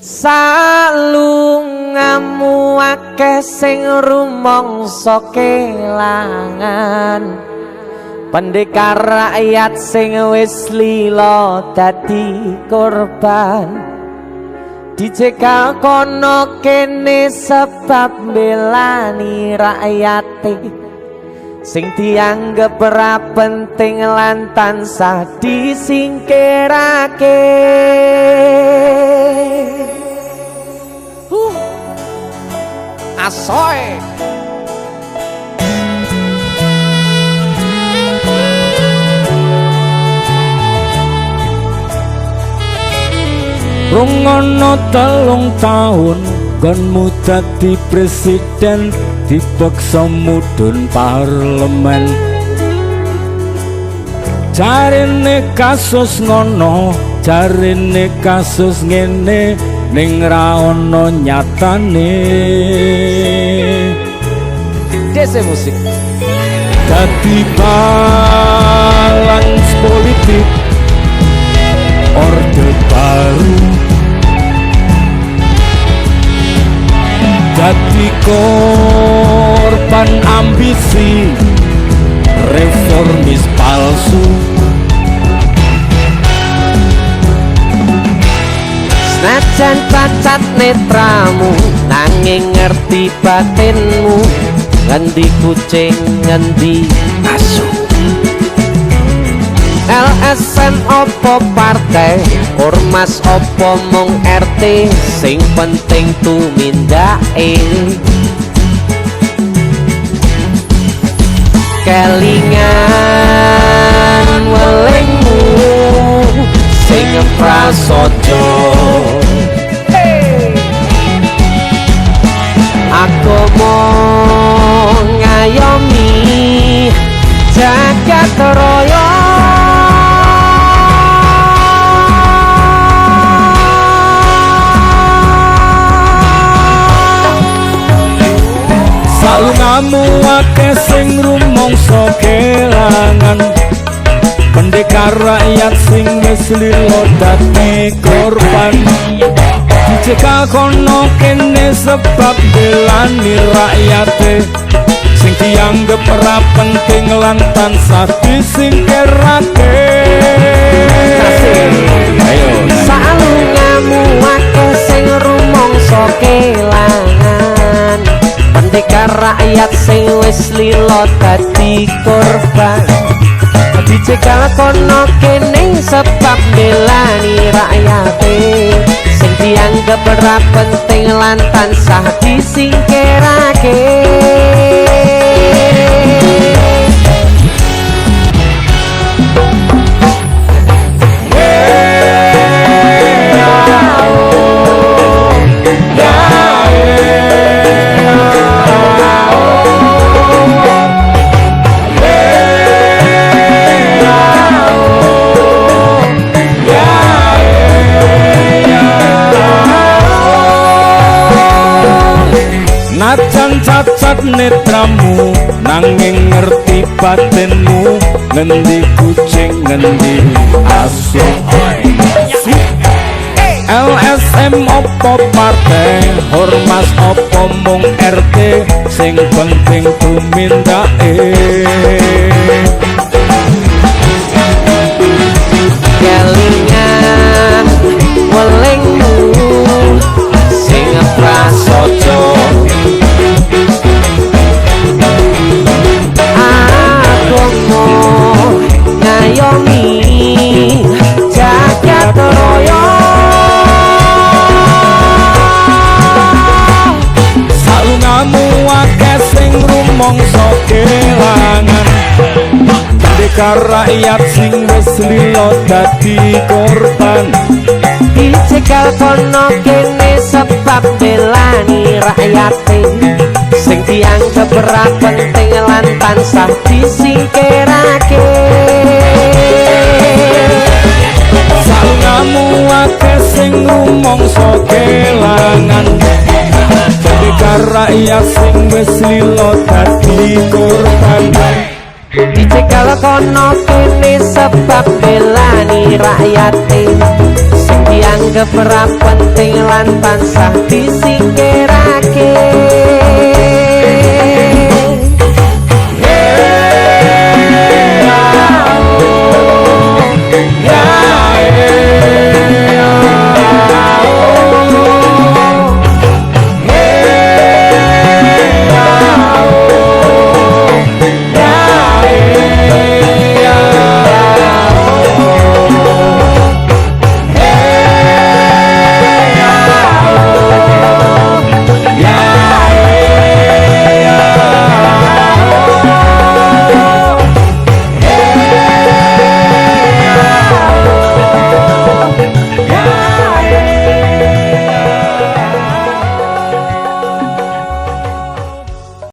salungamu akeh sing rumangsa kelangan pendekar rakyat sing wis lila dadi korban dicekal kono kene sebab belani rakyate sing dianggep ora penting lan tansah disingkirake. Asoy Rungono 3 tahun gonmu dadi presiden dipaksa mudhun parlemen jarine kasus ngono jarine kasus ngene ning ra ono nyatane dese musik dadi balance politik orde baru dadi korban ambisi reformis palsu senajan cacat netramu nanging ngerti batinmu ngendi kucing ngendi asu LSM opo partai ormas opo mung RT sing penting tumindake kelingan welingmu sing prasaja aku mau ngayomi jagat raya salungamu akeh sing rumangsa kelangan pendekar rakyat sing wis lila dadi korban dicekal kono kene sebab belani rakyate sing dianggep ora penting lan tansah disingkirake. ayo salungamu akeh sing rumangsa kelangan pendekar rakyat sing wis lila dadi korban dicekal kono kene sebab belani rakyate sing dianggep ora penting lan tansah disingkirake. Najan cacat netramu nanging ngerti batinmu ngendi kucing ngendi asu LSM opo partai ormas opo mung RT sing penting tumindake kelingan welingmu sing prasaja aku mau ngayomi jagat raya salungamu akeh sing rumangsa kelangan pendekar rakyat sing wis lila dadi korban dicekal kono kene sebab belani rakyate sing dianggep ora penting lan tansah disingkirake. salungamu akeh sing rumangsa kelangan pendekar rakyat sing wis lila dadi korban dicekal kono kene sebab belani rakyate sing dianggap ora penting lan tansah disingkirake.